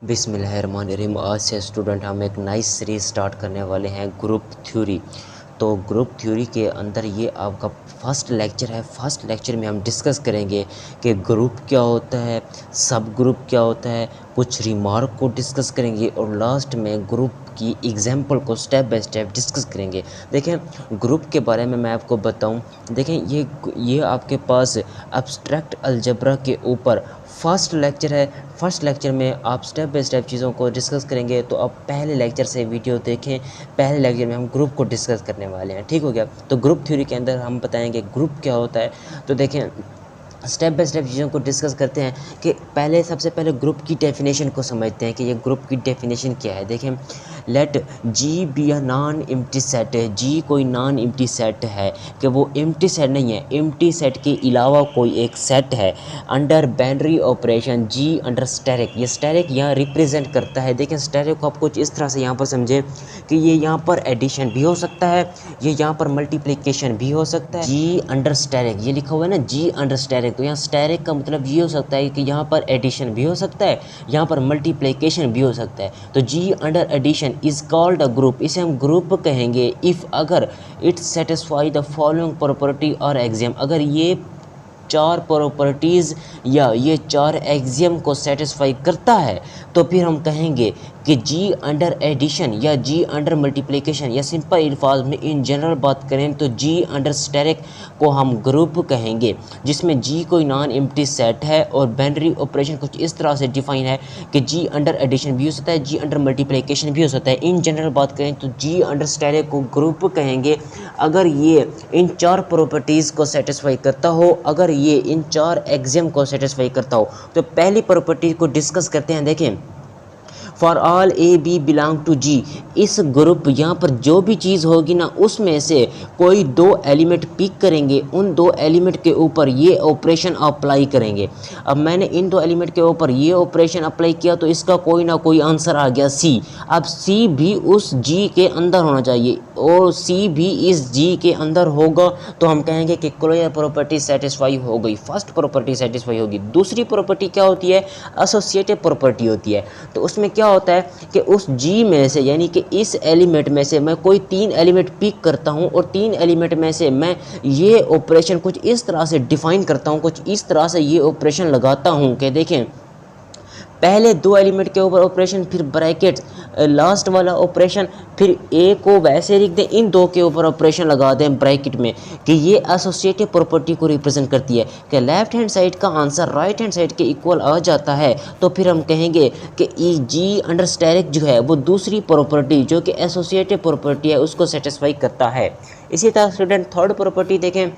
बिस्मिल्लाहिर्रहमानिर्रहीम। आज से स्टूडेंट हम एक नई सीरीज़ स्टार्ट करने वाले हैं ग्रुप थ्योरी। तो ग्रुप थ्योरी के अंदर ये आपका फर्स्ट लेक्चर है। फर्स्ट लेक्चर में हम डिस्कस करेंगे कि ग्रुप क्या होता है, सब ग्रुप क्या होता है, कुछ रिमार्क को डिस्कस करेंगे और लास्ट में ग्रुप की एग्जाम्पल को स्टेप बाय स्टेप डिस्कस करेंगे। देखें, ग्रुप के बारे में मैं आपको बताऊं, देखें ये आपके पास एब्स्ट्रैक्ट अलजेब्रा के ऊपर फर्स्ट लेक्चर है। फर्स्ट लेक्चर में आप स्टेप बाय स्टेप चीज़ों को डिस्कस करेंगे, तो आप पहले लेक्चर से वीडियो देखें। पहले लेक्चर में हम ग्रुप को डिस्कस करने वाले हैं, ठीक हो गया। तो ग्रुप थ्योरी के अंदर हम बताएंगे ग्रुप क्या होता है। तो देखें, स्टेप बाय स्टेप चीज़ों को डिस्कस करते हैं कि सबसे पहले ग्रुप की डेफिनेशन को समझते हैं कि ये ग्रुप की डेफिनेशन क्या है। देखें, let G be a non empty set है। जी कोई नॉन एम्प्टी सेट है कि वो एम्प्टी सेट नहीं है, एम्प्टी सेट के अलावा कोई एक सेट है। अंडर बाइनरी ऑपरेशन जी अंडर स्टैटिक, ये स्टैटिक यहाँ रिप्रेजेंट करता है। देखें, स्टैटिक को आप कुछ इस तरह से यहाँ पर समझें कि ये यहाँ पर एडिशन भी हो सकता है, ये यहाँ पर मल्टीप्लिकेशन भी हो सकता है। जी अंडर स्टैटिक ये लिखा हुआ है ना, जी अंडर स्टैटिक, तो यहाँ स्टैटिक का मतलब ये हो सकता है कि यहाँ पर एडिशन भी हो सकता है, यहाँ पर मल्टीप्लिकेशन भी हो सकता है। तो G under addition is called a group, इसे हम ग्रुप कहेंगे इफ़ अगर it satisfy the following property और एग्जाम, अगर ये चार प्रॉपर्टीज़ या ये चार एक्सियम को सेटिस्फाई करता है तो फिर हम कहेंगे कि जी अंडर एडिशन या जी अंडर मल्टीप्लिकेशन, या सिंपल अल्फाज में इन जनरल बात करें तो जी अंडर स्टैटिक को हम ग्रुप कहेंगे, जिसमें जी कोई नॉन एम्प्टी सेट है और बाइनरी ऑपरेशन कुछ इस तरह से डिफाइन है कि जी अंडर एडिशन भी हो सकता है, जी अंडर मल्टीप्लिकेशन भी हो सकता है। इन जनरल बात करें तो जी अंडर स्टैटिक को ग्रुप कहेंगे अगर ये इन चार प्रॉपर्टीज़ को सेटिस्फाई करता हो, अगर ये इन चार एक्सियम को सेटिस्फाई करता हो। तो पहली प्रॉपर्टी को डिस्कस करते हैं। देखें, for all A B belong to G, इस ग्रुप यहाँ पर जो भी चीज़ होगी ना उसमें से कोई दो एलिमेंट पिक करेंगे, उन दो एलिमेंट के ऊपर ये ऑपरेशन अप्लाई करेंगे। अब मैंने इन दो एलिमेंट के ऊपर ये ऑपरेशन अप्लाई किया तो इसका कोई ना कोई आंसर आ गया सी। अब सी भी उस जी के अंदर होना चाहिए और सी भी इस जी के अंदर होगा तो हम कहेंगे कि क्लोजर प्रॉपर्टी सेटिस्फाई हो गई, फर्स्ट प्रॉपर्टी सेटिस्फाई होगी। दूसरी प्रॉपर्टी क्या होती है? एसोसिएटिव प्रॉपर्टी होती है। तो उसमें क्या होता है कि उस जी में से, यानी कि इस एलिमेंट में से मैं कोई तीन एलिमेंट पिक करता हूं और तीन एलिमेंट में से मैं ये ऑपरेशन कुछ इस तरह से डिफाइन करता हूं, कुछ इस तरह से ये ऑपरेशन लगाता हूं कि देखें, पहले दो एलिमेंट के ऊपर ऑपरेशन, फिर ब्रैकेट लास्ट वाला ऑपरेशन, फिर ए को वैसे लिख दें, इन दो के ऊपर ऑपरेशन लगा दें ब्रैकेट में, कि ये एसोसिएटिव प्रॉपर्टी को रिप्रेजेंट करती है कि लेफ्ट हैंड साइड का आंसर राइट हैंड साइड के इक्वल आ जाता है। तो फिर हम कहेंगे कि ई जी अंडर स्टैटिक जो है वो दूसरी प्रॉपर्टी जो कि एसोसिएटिव प्रॉपर्टी है उसको सेटिस्फाई करता है। इसी तरह स्टूडेंट थर्ड प्रॉपर्टी देखें।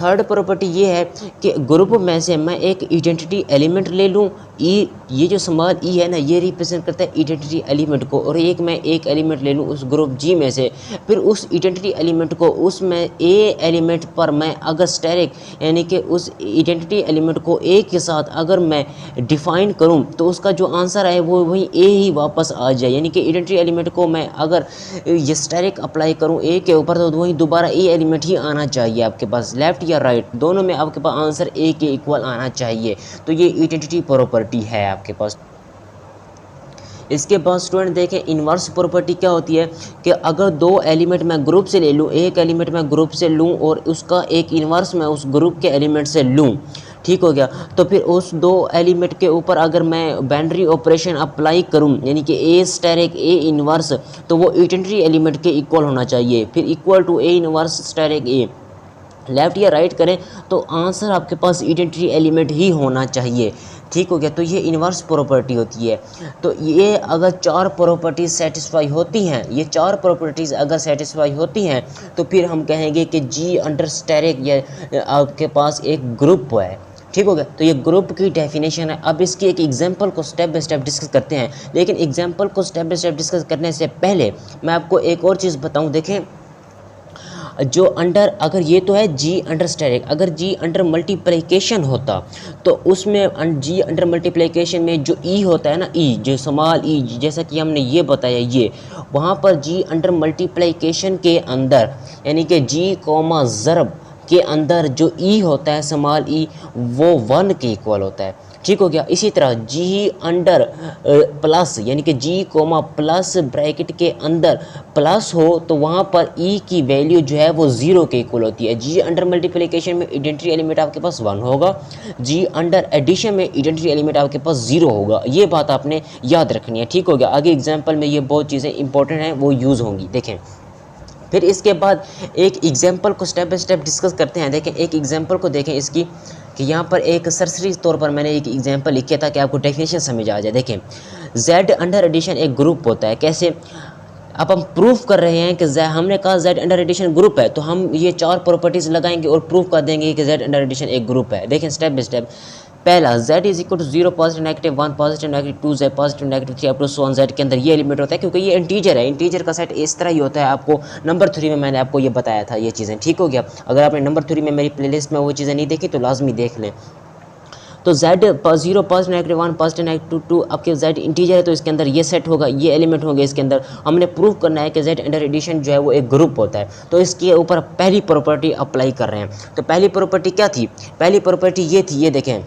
थर्ड प्रॉपर्टी ये है कि ग्रुप में से मैं एक आइडेंटिटी एलिमेंट ले लूँ, ई, ये जो स्मॉल ई है ना ये रिप्रेजेंट करता है आइडेंटिटी एलिमेंट को, और मैं एक एलिमेंट ले लूँ उस ग्रुप जी में से, फिर उस आइडेंटिटी एलिमेंट को उसमें ए एलिमेंट पर मैं अगर स्टैटिक, यानी कि उस आइडेंटिटी एलिमेंट को ए के साथ अगर मैं डिफाइन करूँ तो उसका जो आंसर है वो वही ए ही वापस आ जाए। यानी कि आइडेंटिटी एलिमेंट को मैं अगर ये स्टैटिक अप्लाई करूँ ए के ऊपर तो वही दोबारा ए एलिमेंट ही आना चाहिए आपके पास, लेफ्ट या राइट दोनों में आपके पास आंसर ए के इक्वल आना चाहिए। तो ये आइडेंटिटी प्रॉपर्टी है आपके पास। इसके बाद स्टूडेंट देखें, इन्वर्स प्रॉपर्टी क्या होती है कि अगर दो एलिमेंट मैं ग्रुप से ले लूँ, एक एलिमेंट मैं ग्रुप से लूँ और उसका एक इन्वर्स मैं उस ग्रुप के एलिमेंट से लूँ, ठीक हो गया, तो फिर उस दो एलिमेंट के ऊपर अगर मैं बाइनरी ऑपरेशन अप्लाई करूं, यानी कि ए स्टैटिक ए इन्वर्स, तो वो आइडेंटिटी एलिमेंट के इक्वल होना चाहिए, फिर equal to A inverse static A, left या राइट करें तो आंसर आपके पास आइडेंटिटी एलिमेंट ही होना चाहिए, ठीक हो गया। तो ये इन्वर्स प्रॉपर्टी होती है। तो ये अगर चार प्रॉपर्टीज सेटिस्फाई होती हैं, ये चार प्रॉपर्टीज़ अगर सेटिस्फाई होती हैं तो फिर हम कहेंगे कि जी अंडर स्टैटिक या आपके पास एक ग्रुप है, ठीक हो गया। तो ये ग्रुप की डेफिनेशन है। अब इसकी एक एग्जांपल को स्टेप बाय स्टेप डिस्कस करते हैं, लेकिन एग्जांपल को स्टेप बाय स्टेप डिस्कस करने से पहले मैं आपको एक और चीज़ बताऊँ। देखें, जो अंडर, अगर ये तो है जी अंडर स्टैटिक, अगर जी अंडर मल्टीप्लिकेशन होता तो उसमें जी अंडर मल्टीप्लिकेशन में जो ई होता है ना, ई जो स्मॉल ई, जैसा कि हमने ये बताया, ये वहाँ पर जी अंडर मल्टीप्लिकेशन के अंदर, यानी कि जी कॉमा ज़रब के अंदर जो ई होता है स्मॉल ई वो 1 के इक्वल होता है, ठीक हो गया। इसी तरह जी अंडर प्लस यानी कि जी कोमा प्लस ब्रैकेट के अंदर प्लस हो तो वहाँ पर ई की वैल्यू जो है वो 0 के इक्वल होती है। जी अंडर मल्टीप्लिकेशन में आइडेंटिटी एलिमेंट आपके पास 1 होगा, जी अंडर एडिशन में आइडेंटिटी एलिमेंट आपके पास 0 होगा। ये बात आपने याद रखनी है, ठीक हो गया। आगे एग्जाम्पल में ये बहुत चीज़ें इंपॉर्टेंट हैं वो यूज़ होंगी। देखें फिर इसके बाद एक एग्जाम्पल को स्टेप बाय स्टेप डिस्कस करते हैं। देखें एक एग्जाम्पल को देखें इसकी कि यहाँ पर एक सरसरी तौर पर मैंने एक एग्जाम्पल लिखा था कि आपको डेफिनेशन समझ आ जाए। देखें z अंडर एडिशन एक ग्रुप होता है। कैसे? अब हम प्रूफ कर रहे हैं कि हमने कहा z अंडर एडिशन ग्रुप है, तो हम ये 4 प्रॉपर्टीज़ लगाएंगे और प्रूफ कर देंगे कि z अंडर एडिशन एक ग्रुप है। देखें स्टेप बाय स्टेप। पहला z is equal to 0 positive negative 1 positive negative 2 z positive negative 3 up to so on z के अंदर ये एलिमेंट होता है, क्योंकि ये इंटीजर है। इंटीजर का सेट इस तरह ही होता है। आपको नंबर 3 में मैंने आपको ये बताया था ये चीज़ें, ठीक हो गया। अगर आपने नंबर 3 में मेरी प्लेलिस्ट में वो चीज़ें नहीं देखी तो लाजमी देख लें। तो z 0 positive negative 1 positive negative 2 आपके z इंटीजर है, तो इसके अंदर ये सेट होगा, ये एलिमेंट होंगे इसके अंदर। हमने प्रूव करना है कि z अंडर एडिशन जो है वो एक ग्रुप होता है, तो इसके ऊपर पहली प्रॉपर्टी अप्लाई कर रहे हैं। तो पहली प्रॉपर्टी क्या थी? पहली प्रॉपर्टी ये थी, ये देखें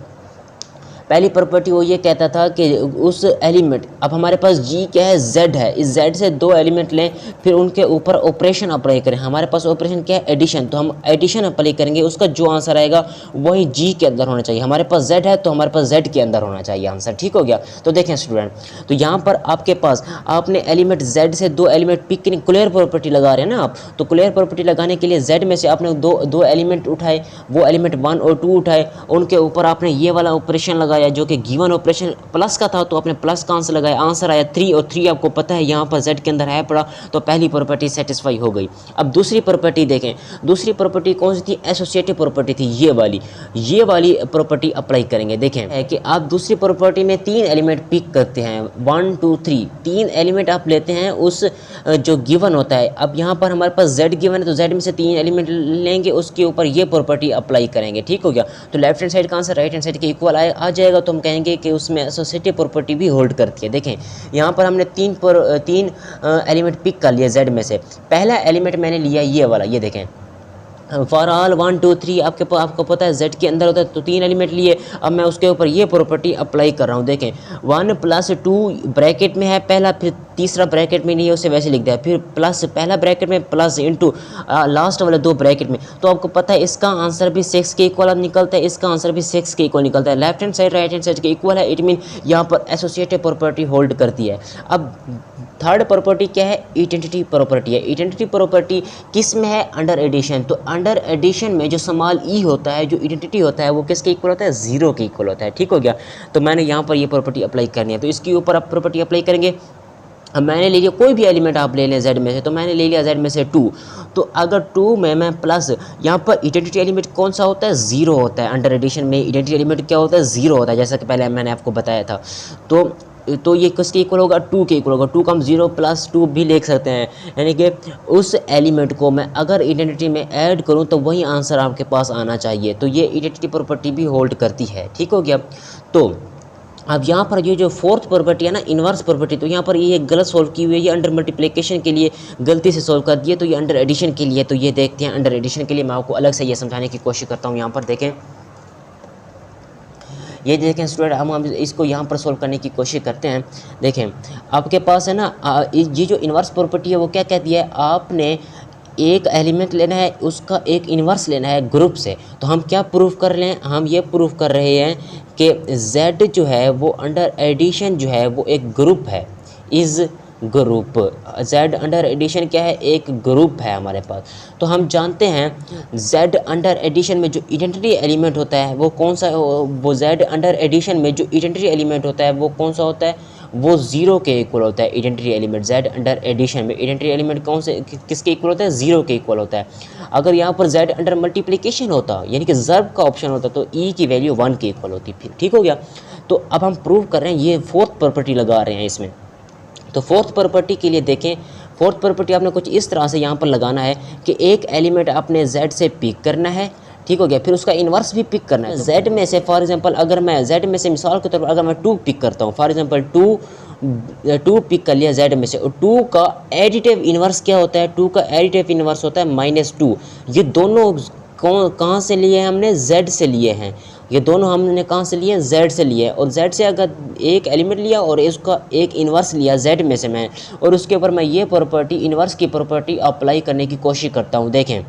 पहली प्रॉपर्टी वो ये कहता था कि उस एलिमेंट, अब हमारे पास g क्या है, z है, इस z से 2 एलिमेंट लें फिर उनके ऊपर ऑपरेशन अप्लाई करें। हमारे पास ऑपरेशन क्या है, एडिशन, तो हम एडिशन अप्लाई करेंगे, उसका जो आंसर आएगा वही g के अंदर होना चाहिए। हमारे पास z है तो हमारे पास z के अंदर होना चाहिए आंसर, ठीक हो गया। तो देखें स्टूडेंट, तो यहाँ पर आपके पास आपने एलिमेंट z से 2 एलिमेंट पिक करें, क्लियर प्रॉपर्टी लगा रहे हैं ना आप, तो क्लियर प्रॉपर्टी लगाने के लिए z में से आपने दो एलिमेंट उठाए, वो एलिमेंट 1 और 2 उठाए, उनके ऊपर आपने ये वाला ऑपरेशन लगाया जो कि गिवन ऑपरेशन प्लस का था, तो आपने प्लस का आंसर लगाया, आंसर आया 3 और 3 आपको पता है यहाँ पर z के अंदर है पड़ा, तो पहली प्रॉपर्टी सेटिस्फाई हो गई। अब दूसरी प्रॉपर्टी देखें, दूसरी प्रॉपर्टी कौन सी थी? एसोसिएटिव प्रॉपर्टी थी, ये वाली प्रॉपर्टी अप्लाई करेंगे। देखें है कि आप दूसरी प्रॉपर्टी में 3 एलिमेंट पिक करते हैं, 1 2 3, 3 एलिमेंट आप लेते हैं उस जो गिवन होता है। अब यहाँ पर हमारे पास z गिवन है, तो z में से 3 एलिमेंट लेंगे, उसके ऊपर ये प्रॉपर्टी अप्लाई करेंगे, ठीक हो गया। तो लेफ्ट हैंड साइड का आंसर राइट हैंड साइड के इक्वल आ जाएगा, तो हम कहेंगे कि उसमें एसोसिएटिव प्रॉपर्टी भी होल्ड करती है। देखें यहाँ पर हमने 3 एलिमेंट पिक कर लिया z में से। पहला एलिमेंट मैंने लिया ये वाला, ये देखें फॉर ऑल 1 2 3, आपको पता है z के अंदर होता है, तो 3 एलिमेंट लिए। अब मैं उसके ऊपर ये प्रॉपर्टी अप्लाई कर रहा हूँ। देखें 1 + 2 ब्रैकेट में है पहला, फिर तीसरा ब्रैकेट में नहीं है उसे वैसे लिख दिया, फिर प्लस पहला ब्रैकेट में प्लस इंटू लास्ट वाले 2 ब्रैकेट में, तो आपको पता है इसका आंसर भी 6 के इक्वल निकलता है, इसका आंसर भी 6 के इक्वल निकलता है। Left hand side right hand side के इक्वल है, इट मीन यहाँ पर एसोसिएटिव प्रॉपर्टी होल्ड करती है। अब थर्ड प्रॉपर्टी क्या है? आइडेंटिटी प्रॉपर्टी है। आइडेंटिटी प्रॉपर्टी किस में है? Under addition. तो अंडर एडिशन में जो स्मॉल ई होता है, जो आइडेंटिटी होता है, वो किसके इक्वल होता है? 0 के इक्वल होता है, ठीक हो गया। तो मैंने यहाँ पर ये प्रॉपर्टी अप्लाई करनी है, तो इसके ऊपर आप प्रॉपर्टी अप्लाई करेंगे। अब मैंने ले लिया, कोई भी एलिमेंट आप ले लें z में से, तो मैंने ले लिया z में से 2, तो अगर 2 में मैं प्लस, यहाँ पर आइडेंटिटी एलिमेंट कौन सा होता है? 0 होता है। अंडर एडिशन में आइडेंटिटी एलिमेंट क्या होता है? 0 होता है, जैसा कि पहले मैंने आपको बताया था। तो ये किसके इक्वल होगा? 2 के इक्वल होगा। 2 का हम 0 + 2 भी लिख सकते हैं, यानी कि उस एलिमेंट को मैं अगर आइडेंटिटी में ऐड करूं तो वही आंसर आपके पास आना चाहिए। तो ये आइडेंटिटी प्रॉपर्टी भी होल्ड करती है, ठीक हो गया। तो अब यहाँ पर ये जो फोर्थ प्रॉपर्टी है ना, इन्वर्स प्रॉपर्टी, तो यहाँ पर ये गलत सोल्व की हुई है, ये अंडर मल्टीप्लिकेशन के लिए गलती से सोल्व कर दिए, तो ये अंडर एडिशन के लिए। तो ये देखते हैं अंडर एडिशन के लिए, मैं आपको अलग से ये समझाने की कोशिश करता हूँ। यहाँ पर देखें, ये देखें स्टूडेंट, हम इसको यहाँ पर सोल्व करने की कोशिश करते हैं। देखें आपके पास है ना, ये जो इन्वर्स प्रॉपर्टी है वो क्या कहती है? आपने एक एलिमेंट लेना है, उसका एक इन्वर्स लेना है ग्रुप से। तो हम क्या प्रूफ कर रहे हैं? हम ये प्रूफ कर रहे हैं कि z जो है वो अंडर एडिशन जो है वो एक ग्रुप है, is group. z under addition क्या है? एक ग्रुप है हमारे पास। तो हम जानते हैं z अंडर एडिशन में जो आइडेंटिटी एलिमेंट होता है वो कौन सा? वो z अंडर एडिशन में जो आइडेंटिटी एलिमेंट होता है वो कौन सा होता है? वो 0 के इक्वल होता है। Identity element z under addition में आइडेंटिटी एलिमेंट कौन से किसके इक्वल होता है? 0 के इक्वल होता है। अगर यहाँ पर z अंडर मल्टीप्लिकेशन होता, यानी कि ज़र्ब का ऑप्शन होता, तो e की वैल्यू 1 के इक्वल होती, फिर ठीक हो गया। तो अब हम प्रूव कर रहे हैं, ये फोर्थ प्रॉपर्टी लगा रहे हैं इसमें। तो फोर्थ प्रॉपर्टी के लिए देखें, फोर्थ प्रॉपर्टी आपने कुछ इस तरह से यहाँ पर लगाना है कि एक एलिमेंट आपने z से पिक करना है, ठीक हो गया, फिर उसका इन्वर्स भी पिक करना है। z में से फॉर एग्जांपल अगर मैं z में से मिसाल के तौर पर अगर मैं 2 पिक करता हूँ, फॉर एग्जांपल 2 पिक कर लिया z में से, और 2 का एडिटिव इन्वर्स क्या होता है? 2 का एडिटिव इन्वर्स होता है -2। ये दोनों कहाँ से लिए हैं हमने, Z से लिए हैं। ये दोनों हमने कहाँ से लिए, Z से लिए। और Z से अगर एक एलिमेंट लिया और उसका एक इन्वर्स लिया Z में से मैं, और उसके ऊपर मैं ये प्रॉपर्टी, इन्वर्स की प्रॉपर्टी अप्लाई करने की कोशिश करता हूँ। देखें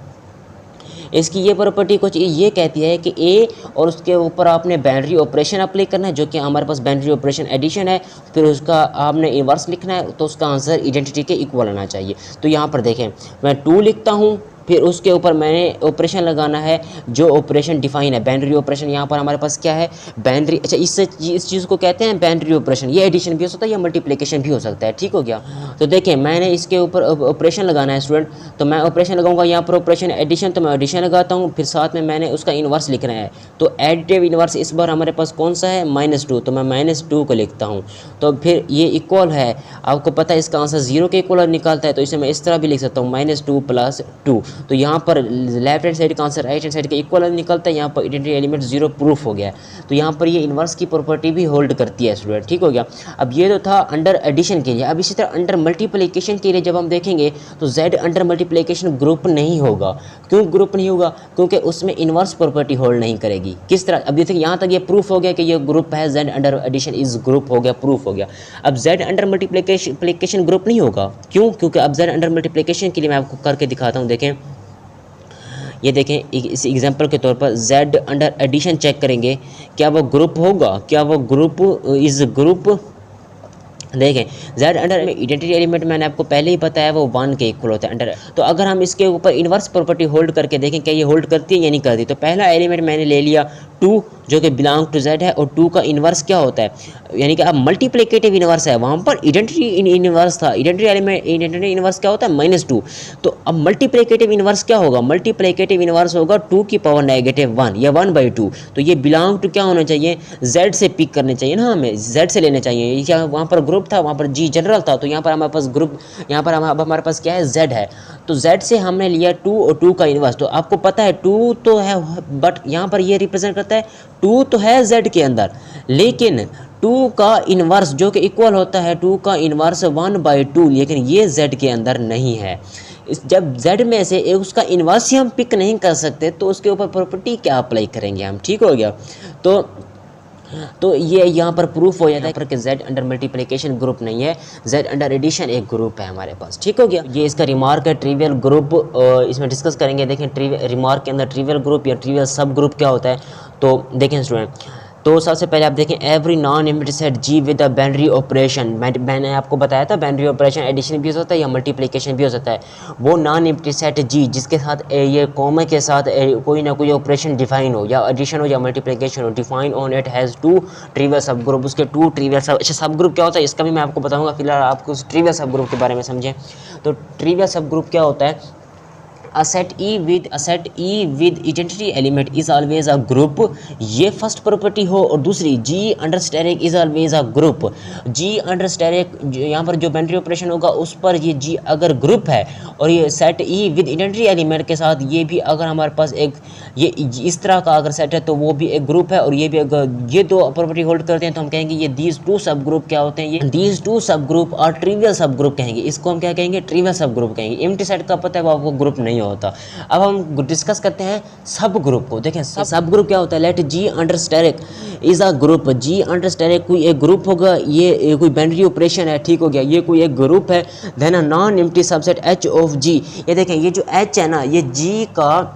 इसकी ये प्रॉपर्टी कुछ ये कहती है कि ए और उसके ऊपर आपने बाइनरी ऑपरेशन अप्लाई करना है, जो कि हमारे पास बाइनरी ऑपरेशन एडिशन है, फिर उसका आपने इन्वर्स लिखना है, तो उसका आंसर आइडेंटिटी के इक्वल आना चाहिए। तो यहाँ पर देखें मैं 2 लिखता हूँ, फिर उसके ऊपर मैंने ऑपरेशन लगाना है जो ऑपरेशन डिफाइन है, बाइनरी ऑपरेशन। यहाँ पर हमारे पास क्या है, बाइनरी। अच्छा, इस चीज़ को कहते हैं बाइनरी ऑपरेशन। ये एडिशन भी हो सकता है या मल्टीप्लिकेशन भी हो सकता है, ठीक हो गया। तो देखें मैंने इसके ऊपर ऑपरेशन लगाना है स्टूडेंट, तो मैं ऑपरेशन लगाऊंगा यहाँ पर ऑपरेशन एडिशन, तो मैं एडिशन लगाता हूँ, फिर साथ में मैंने उसका इन्वर्स लिखना है। तो एडिटिव इन्वर्स इस बार हमारे पास कौन सा है, -2, तो मैं -2 को लिखता हूँ। तो फिर ये इक्वल है, आपको पता है इसका आंसर 0 के इक्वल निकालता है, तो इसे मैं इस तरह भी लिख सकता हूँ -2 + 2। तो यहाँ पर लेफ्ट हैंड साइड का आंसर राइट हैंड साइड के इक्वल निकलता है। यहाँ पर आइडेंटिटी एलिमेंट 0 प्रूफ हो गया। तो यहाँ पर ये इन्वर्स की प्रॉपर्टी भी होल्ड करती है स्टूडेंट, ठीक हो गया। अब ये तो था अंडर एडिशन के लिए। अब इसी तरह अंडर मल्टीप्लिकेशन के लिए जब हम देखेंगे तो Z अंडर मल्टीप्लिकेशन ग्रुप नहीं होगा। क्यों ग्रुप नहीं होगा, क्योंकि उसमें इन्वर्स प्रॉपर्टी होल्ड नहीं करेगी। किस तरह, अब देखिए यहाँ तक ये प्रूफ हो गया कि ये ग्रुप है, Z under addition is group हो गया, प्रूफ हो गया। अब Z अंडर मल्टीप्लिकेशन ग्रुप नहीं होगा, क्यों, क्योंकि अब Z अंडर मल्टीप्लिकेशन के लिए मैं आपको करके दिखाता हूँ। देखें ये देखें इस एग्जांपल के तौर पर Z अंडर एडिशन चेक करेंगे, क्या वो ग्रुप होगा, क्या वो ग्रुप इज ग्रुप। देखें Z अंडर आइडेंटिटी एलिमेंट मैंने आपको पहले ही बताया वो 1 के इक्वल होता है अंडर। तो अगर हम इसके ऊपर इन्वर्स प्रॉपर्टी होल्ड करके देखें क्या ये होल्ड करती है या नहीं करती, तो पहला एलिमेंट मैंने ले लिया 2 जो कि बिलोंग टू Z है, और 2 का इन्वर्स क्या होता है, यानी कि अब मल्टीप्लिकेटिव इन्वर्स है, वहाँ पर आइडेंटिटी इन्वर्स था। आइडेंटिटी एलिमेंट आइडेंटिटी इन्वर्स क्या होता है, -2। तो अब मल्टीप्लिकेटिव इन्वर्स क्या होगा, मल्टीप्लिकेटिव इन्वर्स होगा 2 की पावर -1 या 1/2। तो ये बिलोंग टू क्या होना चाहिए, Z से पिक करने चाहिए ना, हमें Z से लेने चाहिए। क्या वहाँ पर ग्रुप था, वहाँ पर G जनरल था, तो यहाँ पर हमारे पास ग्रुप, यहाँ पर अब हमारे पास क्या है, Z है। तो Z से हमने लिया 2 और 2 का इन्वर्स। तो आपको पता है 2 तो है, बट यहाँ पर ये रिप्रेजेंट करता है 2 तो है Z के अंदर, लेकिन 2 का इन्वर्स जो कि इक्वल होता है 2 का इन्वर्स 1/2, लेकिन ये Z के अंदर नहीं है। जब Z में से एक उसका इन्वर्स ही हम पिक नहीं कर सकते तो उसके ऊपर प्रॉपर्टी क्या अप्लाई करेंगे हम, ठीक हो गया। तो ये यहाँ पर प्रूफ हो जाता है कि Z अंडर मल्टीप्लिकेशन ग्रुप नहीं है, Z अंडर एडिशन एक ग्रुप है हमारे पास, ठीक हो गया। ये इसका रिमार्क है, ट्रिवियल ग्रुप इसमें डिस्कस करेंगे। देखें रिमार्क के अंदर ट्रिवियल ग्रुप या ट्रिवियल सब ग्रुप क्या होता है, तो देखें स्टूडेंट। तो सबसे पहले आप देखें every non empty set G with a binary operation. मैंने आपको बताया था बाइनरी ऑपरेशन एडिशन भी हो सकता है या मल्टीप्लिकेशन भी हो सकता है। वो नॉन एम्प्टी सेट G जिसके साथ ये कॉमा के साथ कोई ना कोई ऑपरेशन डिफाइन हो, या एडिशन हो या मल्टीप्लिकेशन हो, define on it has 2 trivial सब ग्रुप। उसके 2 ट्रिवियल सब, अच्छा सब ग्रुप क्या होता है इसका भी मैं आपको बताऊँगा। फिलहाल आपको ट्रिवियल सब ग्रुप के बारे में समझें। तो ट्रिवियल सब ग्रुप क्या होता है, a set E with identity element is always a group। ये फर्स्ट प्रॉपर्टी हो, और दूसरी G under asterisk is always a group। G under asterisk यहाँ पर जो बाइनरी ऑपरेशन होगा उस पर ये G अगर ग्रुप है, और ये set E with identity element के साथ ये भी अगर हमारे पास एक ये इस तरह का अगर सेट है तो वो भी एक ग्रुप है। और ये भी अगर ये दो प्रॉपर्टी होल्ड करते हैं तो हम कहेंगे ये दीज 2 सब ग्रुप क्या होते हैं, ये दीज 2 सब ग्रुप और ट्रिवियल सब ग्रुप कहेंगे। इसको हम क्या कहेंगे, ट्रिवियल सब ग्रुप कहेंगे। एम्प्टी सेट का पता है वो आपको ग्रुप नहीं होता। अब हम डिस्कस करते हैं सब ग्रुप को। देखें सब ग्रुप क्या होता है, let G under asterisk is a group. G under asterisk कोई एक ग्रुप होगा, ये कोई बाइनरी ऑपरेशन है, ठीक हो गया, ये कोई एक ग्रुप है। Then a non empty subset H of G। ये देखें ये जो H है ना, ये G का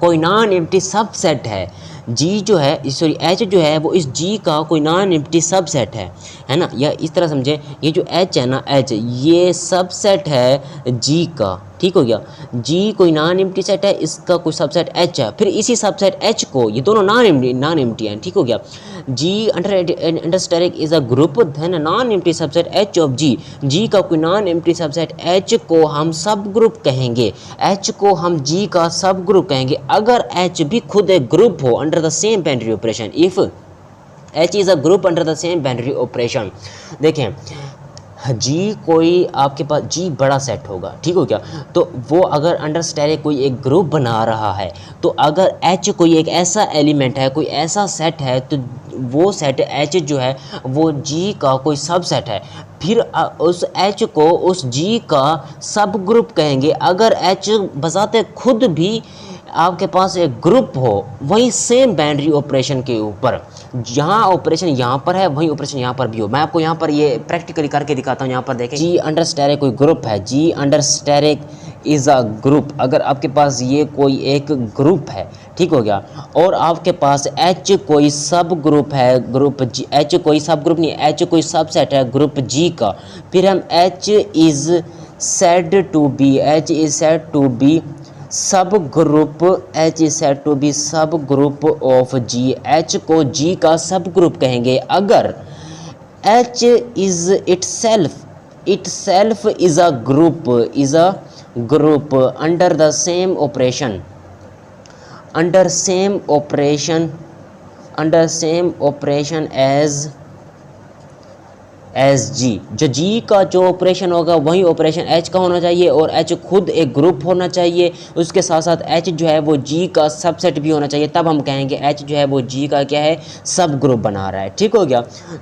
कोई नॉन एम्प्टी सबसेट है। G जो है सॉरी H जो है वो इस G का कोई नॉन एम्प्टी सबसेट है ना, या इस तरह समझे ये जो H है ना, H ये सबसेट है G का, ठीक हो गया। G कोई नॉन एम्प्टी सेट है, इसका कोई सबसेट H है, फिर इसी सबसेट H को ये दोनों नॉन एम्प्टी हैं, ठीक हो गया। G under asterisk is a group, then non empty subset H of G। G का कोई नॉन एम्प्टी सबसेट H को हम सब ग्रुप कहेंगे, H को हम G का सब ग्रुप कहेंगे अगर H भी खुद एक ग्रुप हो under the same binary operation. If H is a group under the same binary operation. देखें G कोई आपके पास G बड़ा सेट होगा, ठीक हो गया, तो वो अगर अंडर स्टेरिक कोई एक ग्रुप बना रहा है, तो अगर H कोई एक ऐसा एलिमेंट है, कोई ऐसा सेट है, तो वो सेट H जो है वो G का कोई सब सेट है। फिर उस H को उस G का सब ग्रुप कहेंगे अगर H बजाते खुद भी आपके पास एक ग्रुप हो, वही सेम बाइनरी ऑपरेशन के ऊपर, जहाँ ऑपरेशन यहाँ पर है वही ऑपरेशन यहाँ पर भी हो। मैं आपको यहाँ पर ये प्रैक्टिकली करके दिखाता हूँ। यहाँ पर देखें, जी अंडर स्टैरिक कोई ग्रुप है, G under asterisk is a group. अगर आपके पास ये कोई एक ग्रुप है, ठीक हो गया, और आपके पास एच कोई सब ग्रुप है, ग्रुप जी, एच कोई सब ग्रुप नहीं, एच कोई सबसेट है ग्रुप जी का, फिर हम H is said to be, H is said to be subgroup, H is said to be subgroup of G, H को जी का सब ग्रुप कहेंगे अगर H is itself is a group under the same operation, under same operation as G. जो G का जो operation होगा वही operation H का होना चाहिए, और एच खुद एक ग्रुप होना चाहिए, उसके साथ साथ एच जो है वो जी का सबसेट भी होना चाहिए, तब हम कहेंगे एच जो है वो जी का क्या है, सब ग्रुप बना रहा है। ठीक हो गया।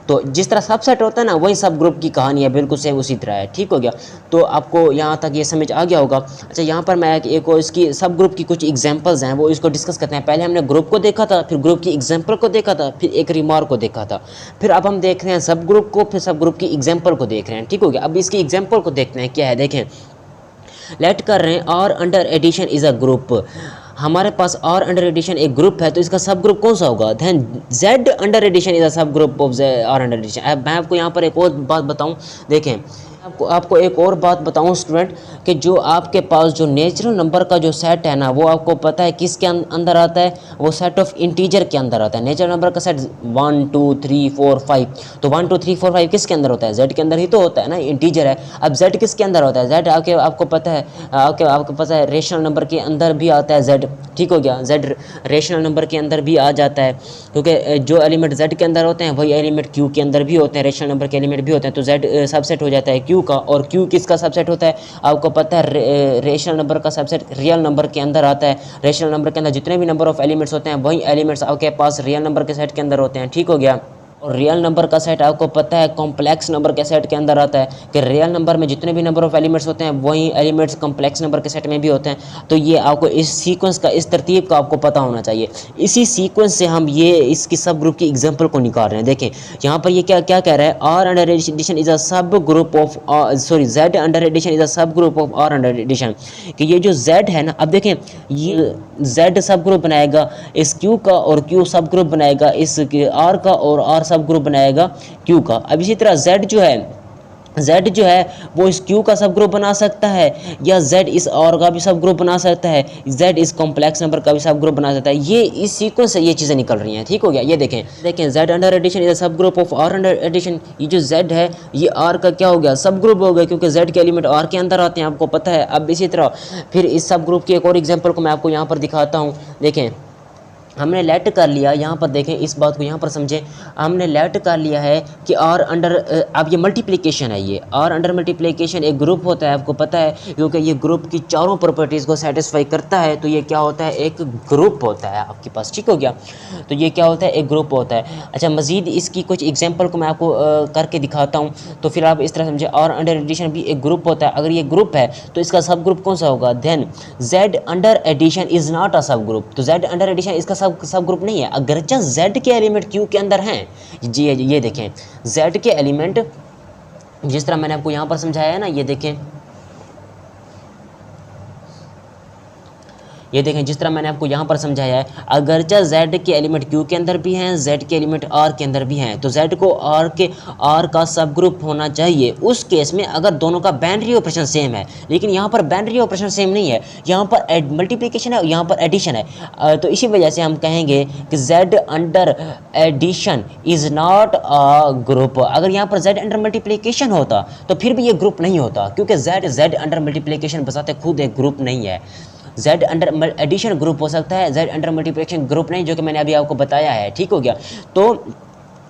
तो जिस तरह सबसेट होता है ना, वही सब ग्रुप की कहानी है, बिल्कुल सेम उसी तरह है। ठीक हो गया। तो आपको यहाँ तक ये समझ आ गया होगा। अच्छा, यहाँ पर मैं एक इसकी सब ग्रुप की कुछ एग्जाम्पल्स हैं, वो इसको डिस्कस करते हैं। पहले हमने ग्रुप को देखा था, फिर ग्रुप की एग्जाम्पल को देखा था, फिर एक रिमार्क को देखा था, फिर अब हम देख रहे हैं सब ग्रुप को, फिर सब ग्रुप की एग्जाम्पल को देख रहे हैं। ठीक हो गया। अब इसकी एग्जाम्पल को देखते हैं क्या है। देखें, लेट कर रहे हैं R under addition is a group. हमारे पास आर अंडर एडिशन एक ग्रुप है, तो इसका सब ग्रुप कौन सा होगा? Then Z under addition is a subgroup of R under addition. अब मैं आपको यहाँ पर एक और बात बताऊँ। देखें, आपको एक और बात बताऊं स्टूडेंट, कि जो आपके पास जो नेचुरल नंबर का जो सेट है ना, वो आपको पता है किसके अंदर आता है? वो सेट ऑफ इंटीजर के अंदर आता है। नेचुरल नंबर का सेट 1 2 3 4 5, तो 1 2 3 4 5 किसके अंदर होता है? जेड के अंदर ही तो होता है ना, इंटीजर है। अब जेड किसके अंदर होता है? जेड आपको पता है, आपको पता है रेशनल नंबर के अंदर भी आता है जेड। ठीक हो गया। जेड रेशनल नंबर के अंदर भी आ जाता है, क्योंकि जो एलिमेंट जेड के अंदर होते हैं वही एलिमेंट क्यू के अंदर भी होते हैं, रेशनल नंबर के एलिमेंट भी होते हैं। तो जेड सबसेट हो जाता है क्यू का, और क्यू किसका सबसेट होता है? आपको पता है रेशनल नंबर का सबसेट रियल नंबर के अंदर आता है। रेशनल नंबर के अंदर जितने भी नंबर ऑफ एलिमेंट्स होते हैं वही एलिमेंट्स आपके पास रियल नंबर के सेट के अंदर होते हैं। ठीक हो गया। और रियल नंबर का सेट आपको पता है कॉम्प्लेक्स नंबर के सेट के अंदर आता है, कि रियल नंबर में जितने भी नंबर ऑफ एलिमेंट्स होते हैं वही एलिमेंट्स कॉम्प्लेक्स नंबर के सेट में भी होते हैं। तो ये आपको इस सीक्वेंस का, इस तरतीब का आपको पता होना चाहिए। इसी सीक्वेंस से हम ये इसकी सब ग्रुप की एग्जांपल को निकाल रहे हैं। देखें यहाँ पर ये क्या क्या कह रहा है, R under addition is a subgroup of, sorry Z under addition is a subgroup of R under addition. कि ये जो जेड है ना, अब देखें ये जेड सब ग्रुप बनाएगा इस क्यू का, और क्यू सब ग्रुप बनाएगा इस आर का, और आर सब ग्रुप बनाएगा क्यू का। अब इसी तरह Z जो है वो इस Q का सब ग्रुप बना सकता है, या Z इस R का भी सब ग्रुप बना सकता है, Z इस कॉम्प्लेक्स नंबर का भी सब ग्रुप बना सकता है। ये इस सीक्वेंस से ये चीज़ें निकल रही हैं। ठीक हो गया। ये देखें Z under addition is subgroup of R under addition. ये जो Z है ये R का क्या हो गया? सब ग्रुप हो गया, क्योंकि Z के एलिमेंट R के अंदर आते हैं, आपको पता है। अब इसी तरह फिर इस सब ग्रुप की एक और एग्जाम्पल को मैं आपको यहाँ पर दिखाता हूँ। देखें, हमने लेट कर लिया, यहाँ पर देखें, इस बात को यहाँ पर समझें। हमने लेट कर लिया है कि आर अंडर, अब ये मल्टीप्लिकेशन है, ये आर अंडर मल्टीप्लिकेशन एक ग्रुप होता है, आपको पता है, क्योंकि ये ग्रुप की चारों प्रॉपर्टीज़ को सेटिस्फाई करता है। तो ये क्या होता है? एक ग्रुप होता है आपके पास। ठीक हो गया। तो ये क्या होता है? एक ग्रुप होता है। अच्छा, मज़ीद इसकी कुछ एग्जाम्पल को मैं आपको करके दिखाता हूँ, तो फिर आप इस तरह समझें। आर अंडर एडिशन भी एक ग्रुप होता है। अगर ये ग्रुप है तो इसका सब ग्रुप कौन सा होगा? Then Z under addition is not a subgroup. तो जेड अंडर एडिशन इसका सब ग्रुप नहीं है, अगरचे Z के एलिमेंट Q के अंदर हैं। जी ये देखें, Z के एलिमेंट जिस तरह मैंने आपको यहां पर समझाया है ना, ये देखें, ये देखें जिस तरह मैंने आपको यहाँ पर समझाया है, अगरचे Z के एलिमेंट Q के अंदर भी हैं, Z के एलिमेंट R के अंदर भी हैं, तो Z को R का सब ग्रुप होना चाहिए उस केस में अगर दोनों का बाइनरी ऑपरेशन सेम है। लेकिन यहाँ पर बाइनरी ऑपरेशन सेम नहीं है, यहाँ पर मल्टीप्लिकेशन है, यहाँ पर एडिशन है। तो इसी वजह से हम कहेंगे कि Z under addition is not a group. अगर यहाँ पर Z अंडर मल्टीप्लिकेशन होता तो फिर भी ये ग्रुप नहीं होता, क्योंकि Z अंडर मल्टीप्लिकेशन बजाते खुद एक ग्रुप नहीं है। Z अंडर एडिशन ग्रुप हो सकता है, Z अंडर मल्टीप्लिकेशन ग्रुप नहीं, जो कि मैंने अभी आपको बताया है। ठीक हो गया। तो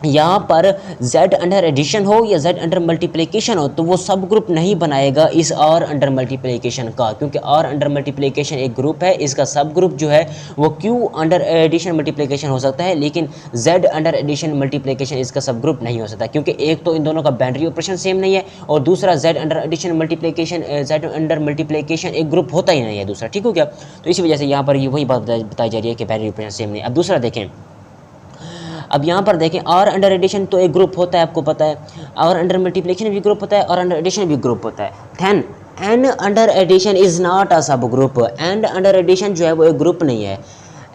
यहाँ पर z अंडर एडिशन हो या z अंडर मल्टीप्लिकेशन हो तो वो सब ग्रुप नहीं बनाएगा इस r अंडर मल्टीप्लिकेशन का, क्योंकि r अंडर मल्टीप्लिकेशन एक ग्रुप है, इसका सब ग्रुप जो है वो q अंडर एडिशन मल्टीप्लिकेशन हो सकता है, लेकिन z अंडर एडिशन मल्टीप्लिकेशन इसका सब ग्रुप नहीं हो सकता, क्योंकि एक तो इन दोनों का बाइनरी ऑपरेशन सेम नहीं है और दूसरा z under addition multiplication z under multiplication एक ग्रुप होता ही नहीं है दूसरा। ठीक हो गया। तो इसी वजह से यहाँ पर ये वही बात बताई जा रही है कि बाइनरी ऑपरेशन सेम नहीं। अब दूसरा देखें, अब यहाँ पर देखें आर अंडर एडिशन तो एक ग्रुप होता है, आपको पता है, और अंडर मल्टीप्लिकेशन भी ग्रुप होता है और अंडर एडिशन भी ग्रुप होता है। Then N under addition is not a subgroup, and under addition जो है वो एक ग्रुप नहीं है,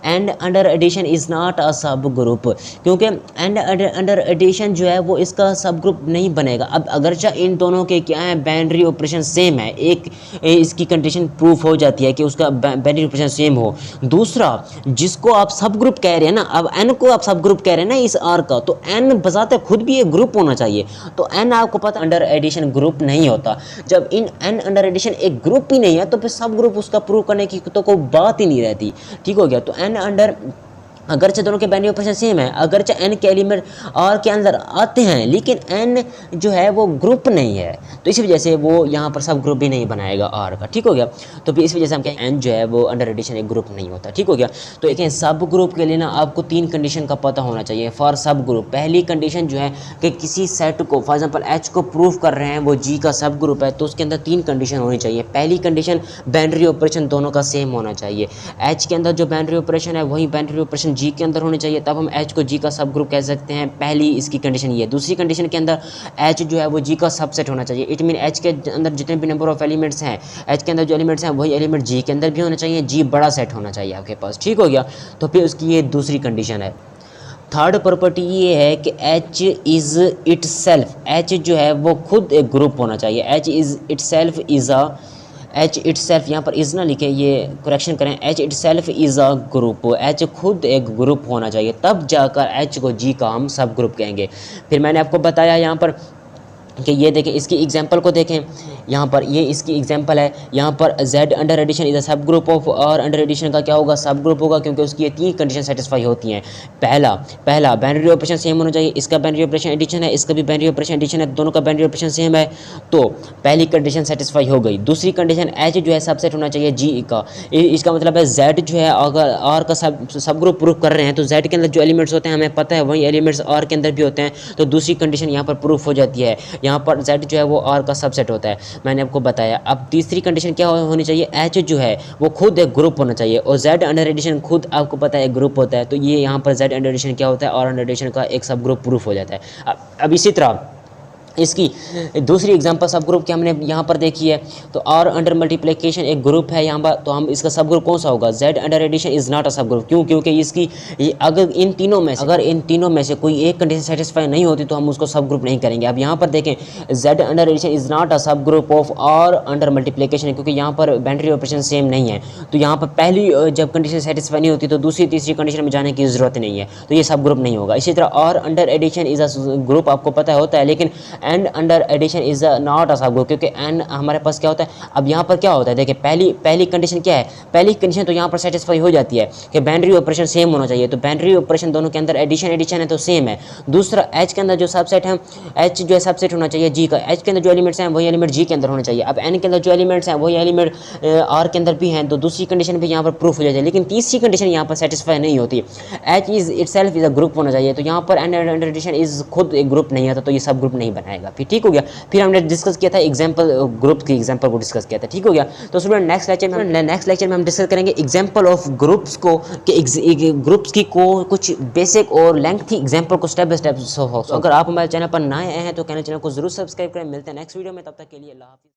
and under addition is not a subgroup, क्योंकि एंड अंडर एडिशन जो है वो इसका सब ग्रुप नहीं बनेगा। अब अगरचा इन दोनों के क्या है बाइनरी ऑपरेशन सेम है, एक इसकी कंडीशन प्रूफ हो जाती है कि उसका बाइनरी ऑपरेशन सेम हो, दूसरा जिसको आप सब ग्रुप कह रहे हैं ना, अब एन को आप सब ग्रुप कह रहे हैं ना इस आर का, तो एन बजाते खुद भी एक ग्रुप होना चाहिए, तो एन आपको पता अंडर एडिशन ग्रुप नहीं होता। जब इन एन अंडर एडिशन एक ग्रुप ही नहीं है तो फिर सब ग्रुप उसका प्रूव करने की तो कोई बात ही नहीं रहती। ठीक हो गया। तो एन अंडर अगरचे दोनों के बाइनरी ऑपरेशन सेम है, अगरचे एन के एलिमेंट आर के अंदर आते हैं, लेकिन एन जो है वो ग्रुप नहीं है, तो इसी वजह से वो यहाँ पर सब ग्रुप भी नहीं बनाएगा आर का। ठीक हो गया। तो फिर इस वजह से हम कहें एन जो है वो अंडर एडिशन एक ग्रुप नहीं होता। ठीक हो गया। तो एक सब ग्रुप के लिए ना आपको 3 कंडीशन का पता होना चाहिए फॉर सब ग्रुप। पहली कंडीशन जो है कि किसी सेट को फॉर एग्जाम्पल एच को प्रूव कर रहे हैं वो जी का सब ग्रुप है, तो उसके अंदर 3 कंडीशन होनी चाहिए। पहली कंडीशन बाइनरी ऑपरेशन दोनों का सेम होना चाहिए, एच के अंदर जो बाइनरी ऑपरेशन है वही बाइनरी ऑपरेशन जी के अंदर होने चाहिए, तब हम एच को जी का सब ग्रुप कह सकते हैं। पहली इसकी कंडीशन ये है। दूसरी कंडीशन के अंदर एच जो है वो जी का सबसेट होना चाहिए, इट मीन एच के अंदर जितने भी नंबर ऑफ एलिमेंट्स हैं, एच के अंदर जो एलिमेंट्स हैं वही एलिमेंट जी के अंदर भी होना चाहिए, जी बड़ा सेट होना चाहिए आपके पास। ठीक हो गया। तो फिर उसकी ये दूसरी कंडीशन है। थर्ड प्रॉपर्टी ये है कि H is it self, H जो है वो खुद एक ग्रुप होना चाहिए, H is it self is a, H it self यहाँ पर इज़ ना लिखे, ये करेक्शन करें, H it self is a group, H खुद एक ग्रुप होना चाहिए, तब जाकर एच को जी का हम सब ग्रुप कहेंगे। फिर मैंने आपको बताया यहाँ पर कि ये देखें, इसकी एग्जांपल को देखें, यहाँ पर ये इसकी एग्जांपल है, यहाँ पर z under addition is a subgroup of r under addition का क्या होगा सब ग्रुप होगा, क्योंकि उसकी ये 3 कंडीशन सेटिस्फाई होती हैं। पहला बाइनरी ऑपरेशन सेम होना चाहिए, इसका बाइनरी ऑपरेशन एडिशन है, इसका भी बाइनरी ऑपरेशन एडिशन है, दोनों का बाइनरी ऑपरेशन सेम है, तो पहली कंडीशन सेटिस्फाई हो गई। दूसरी कंडीशन h जो है सबसेट होना चाहिए g का, इसका मतलब है z जो है अगर r का सब ग्रुप प्रूफ कर रहे हैं तो z के अंदर जो एलिमेंट्स होते हैं हमें पता है वही एलिमेंट्स r के अंदर भी होते हैं, तो दूसरी कंडीशन यहाँ पर प्रूफ हो जाती है। यहाँ पर z जो है वो r का सबसेट होता है, मैंने आपको बताया। अब तीसरी कंडीशन क्या होनी चाहिए, h जो है वो खुद एक ग्रुप होना चाहिए, और z अंडर एडिशन खुद आपको पता है एक ग्रुप होता है, तो ये यहाँ पर z अंडर एडिशन क्या होता है, r अंडर एडिशन का एक सब ग्रुप प्रूफ हो जाता है। अब इसी तरह इसकी दूसरी एग्जांपल सब ग्रुप की हमने यहाँ पर देखी है, तो r अंडर मल्टीप्लिकेशन एक ग्रुप है यहाँ पर, तो हम इसका सब ग्रुप कौन सा होगा, z under addition is not a subgroup. क्यों? क्योंकि इसकी अगर इन तीनों में से कोई एक कंडीशन सेटिस्फाई नहीं होती तो हम उसको सब ग्रुप नहीं करेंगे। अब यहाँ पर देखें z under addition is not a subgroup of r under multiplication, क्योंकि यहाँ पर बाइनरी ऑपरेशन सेम नहीं है, तो यहाँ पर पहली जब कंडीशन सेटिस्फाई नहीं होती तो दूसरी तीसरी कंडीशन में जाने की ज़रूरत नहीं है, तो ये सब ग्रुप नहीं होगा। इसी तरह r under addition is a group आपको पता होता है, लेकिन and under addition is not a subgroup, क्योंकि एन हमारे पास क्या होता है। अब यहाँ पर क्या होता है, देखिए पहली कंडीशन क्या है, पहली कंडीशन तो यहाँ पर सेटिस्फाई हो जाती है कि बाइनरी ऑपरेशन सेम होना चाहिए, तो बाइनरी ऑपरेशन दोनों के अंदर एडिशन है तो सेम है। दूसरा एच के अंदर जो सबसेट है, एच जो है सबसेट होना चाहिए जी का, एच के अंदर जो एलिमेंट्स हैं वही एलिमेंट जी के अंदर होने चाहिए। अब एन के अंदर जो एलिमेंट्स हैं वही एलिमेंट आर के अंदर भी हैं, तो दूसरी कंडीशन भी यहाँ पर प्रूफ हो जाती है, लेकिन तीसरी कंडीशन यहाँ पर सेटिस्फाई नहीं होती, H is it self is a group होना चाहिए, तो यहाँ पर एन अंडर एडिशन इज खुद एक ग्रुप नहीं आता, तो ये सब ग्रुप नहीं बनाएगा। फिर ठीक हो गया। फिर हमने डिस्कस किया था एग्जांपल ग्रुप की एग्जांपल को डिस्कस किया था। ठीक हो गया। तो स्टूडेंट नेक्स्ट लेक्चर में हम डिस्कस करेंगे एग्जांपल ऑफ ग्रुप्स को, कि ग्रुप्स की को कुछ बेसिक और लेंथी एग्जांपल को स्टेप बाय स्टेप। अगर आप हमारे चैनल पर नए आए हैं तो चैनल को जरूर सब्सक्राइब करें। मिलते हैं नेक्स्ट वीडियो में, तब तक के लिए अल्लाह हाफिज़।